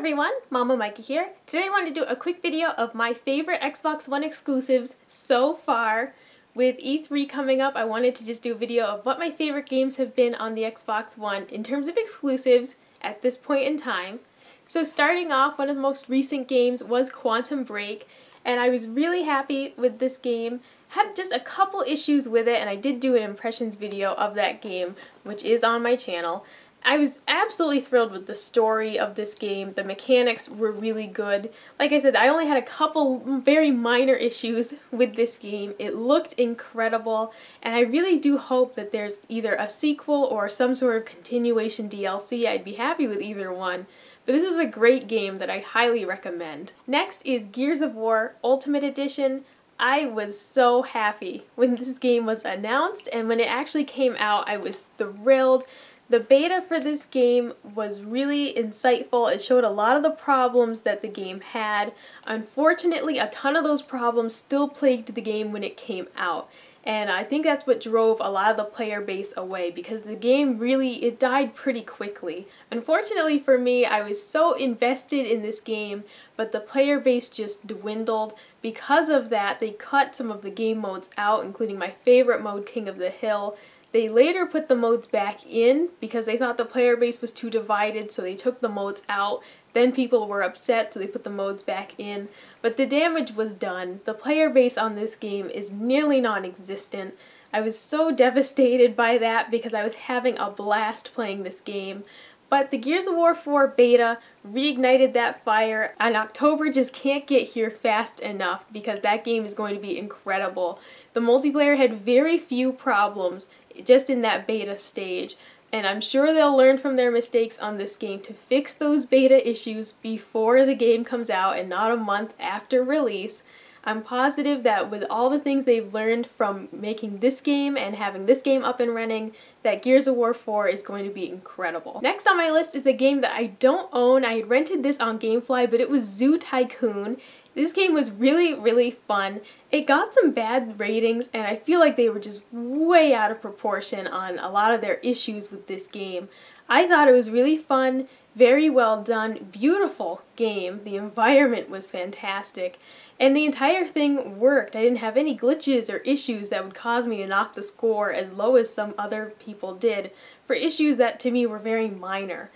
everyone, Mama Micah here. Today I want to do a quick video of my favorite Xbox One exclusives so far. With E3 coming up, I wanted to just do a video of what my favorite games have been on the Xbox One in terms of exclusives at this point in time. So starting off, one of the most recent games was Quantum Break, and I was really happy with this game. Had just a couple issues with it, and I did do an impressions video of that game, which is on my channel. I was absolutely thrilled with the story of this game. The mechanics were really good. Like I said, I only had a couple very minor issues with this game. It looked incredible, and I really do hope that there's either a sequel or some sort of continuation DLC. I'd be happy with either one. But this is a great game that I highly recommend. Next is Gears of War Ultimate Edition. I was so happy when this game was announced, and when it actually came out, I was thrilled. The beta for this game was really insightful. It showed a lot of the problems that the game had. Unfortunately, a ton of those problems still plagued the game when it came out. And I think that's what drove a lot of the player base away, because the game it died pretty quickly. Unfortunately for me, I was so invested in this game, but the player base just dwindled. Because of that, they cut some of the game modes out, including my favorite mode, King of the Hill. They later put the modes back in because they thought the player base was too divided, so they took the modes out. Then people were upset, so they put the modes back in. But the damage was done. The player base on this game is nearly non-existent. I was so devastated by that because I was having a blast playing this game. But the Gears of War 4 beta reignited that fire, and October just can't get here fast enough because that game is going to be incredible. The multiplayer had very few problems just in that beta stage, and I'm sure they'll learn from their mistakes on this game to fix those beta issues before the game comes out and not a month after release. I'm positive that with all the things they've learned from making this game and having this game up and running, that Gears of War 4 is going to be incredible. Next on my list is a game that I don't own. I had rented this on Gamefly, but it was Zoo Tycoon. This game was really fun. It got some bad ratings, and I feel like they were just way out of proportion on a lot of their issues with this game. I thought it was really fun, very well done, beautiful game. The environment was fantastic, and the entire thing worked. I didn't have any glitches or issues that would cause me to knock the score as low as some other people did for issues that to me were very minor.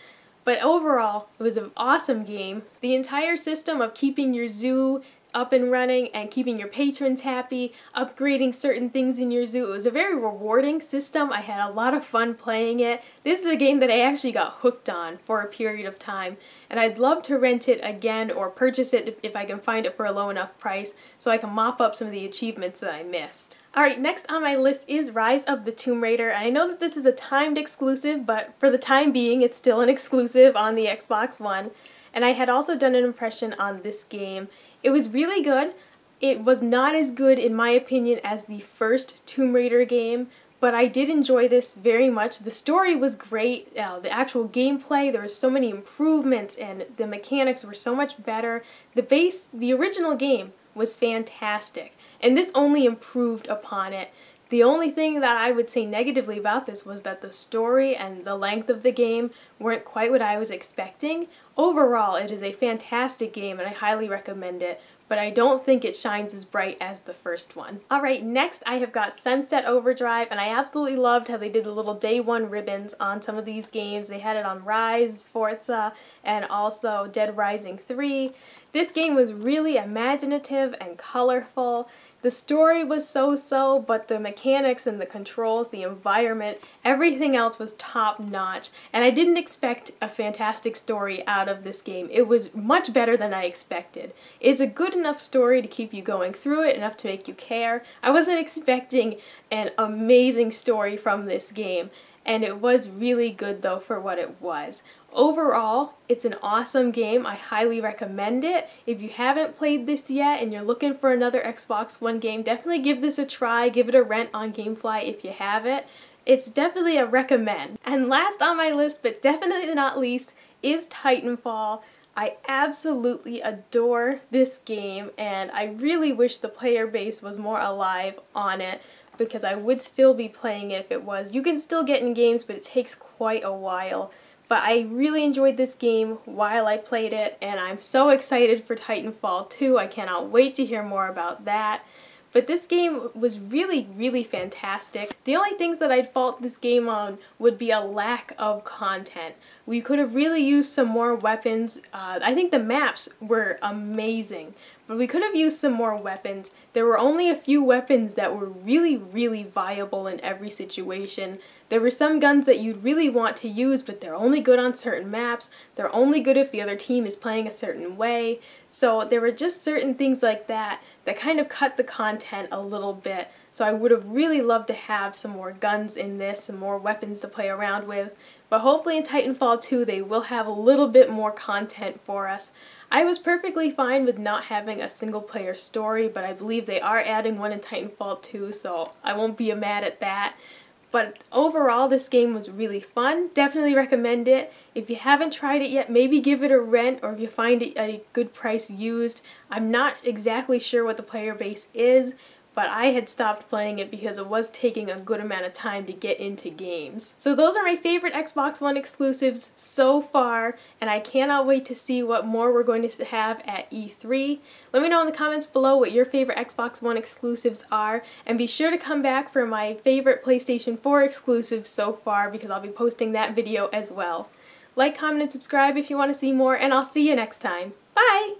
But overall, it was an awesome game. The entire system of keeping your zoo up and running and keeping your patrons happy, upgrading certain things in your zoo. It was a very rewarding system. I had a lot of fun playing it. This is a game that I actually got hooked on for a period of time, and I'd love to rent it again or purchase it if I can find it for a low enough price so I can mop up some of the achievements that I missed. Alright, next on my list is Rise of the Tomb Raider. I know that this is a timed exclusive, but for the time being it's still an exclusive on the Xbox One. And I had also done an impression on this game. It was really good. It was not as good, in my opinion, as the first Tomb Raider game, but I did enjoy this very much. The story was great. The actual gameplay, there were so many improvements, and the mechanics were so much better. The original game was fantastic, and this only improved upon it. The only thing that I would say negatively about this was that the story and the length of the game weren't quite what I was expecting. Overall, it is a fantastic game and I highly recommend it, but I don't think it shines as bright as the first one. Alright, next I have got Sunset Overdrive, and I absolutely loved how they did the little day one ribbons on some of these games. They had it on Rise, Forza, and also Dead Rising 3. This game was really imaginative and colorful. The story was so-so, but the mechanics and the controls, the environment, everything else was top-notch, and I didn't expect a fantastic story out of this game. It was much better than I expected. It's a good enough story to keep you going through it, enough to make you care. I wasn't expecting an amazing story from this game, and it was really good though for what it was. Overall, it's an awesome game. I highly recommend it. If you haven't played this yet and you're looking for another Xbox One game, definitely give this a try. Give it a rent on Gamefly if you have it. It's definitely a recommend. And last on my list, but definitely not least, is Titanfall. I absolutely adore this game, and I really wish the player base was more alive on it, because I would still be playing it if it was. You can still get in games, but it takes quite a while. but I really enjoyed this game while I played it, and I'm so excited for Titanfall 2. I cannot wait to hear more about that. But this game was really, really fantastic. The only things that I'd fault this game on would be a lack of content. We could have really used some more weapons. I think the maps were amazing, but we could have used some more weapons. There were only a few weapons that were really, really viable in every situation. There were some guns that you'd really want to use, but they're only good on certain maps. They're only good if the other team is playing a certain way. So there were just certain things like that that kind of cut the content a little bit. So I would have really loved to have some more guns in this, some more weapons to play around with. But hopefully in Titanfall 2 they will have a little bit more content for us. I was perfectly fine with not having a single player story, but I believe they are adding one in Titanfall 2, so I won't be mad at that. But overall, this game was really fun. Definitely recommend it. If you haven't tried it yet, maybe give it a rent, or if you find it at a good price used. I'm not exactly sure what the player base is, but I had stopped playing it because it was taking a good amount of time to get into games. So those are my favorite Xbox One exclusives so far, and I cannot wait to see what more we're going to have at E3. Let me know in the comments below what your favorite Xbox One exclusives are, and be sure to come back for my favorite PlayStation 4 exclusives so far, because I'll be posting that video as well. Like, comment, and subscribe if you want to see more, and I'll see you next time. Bye!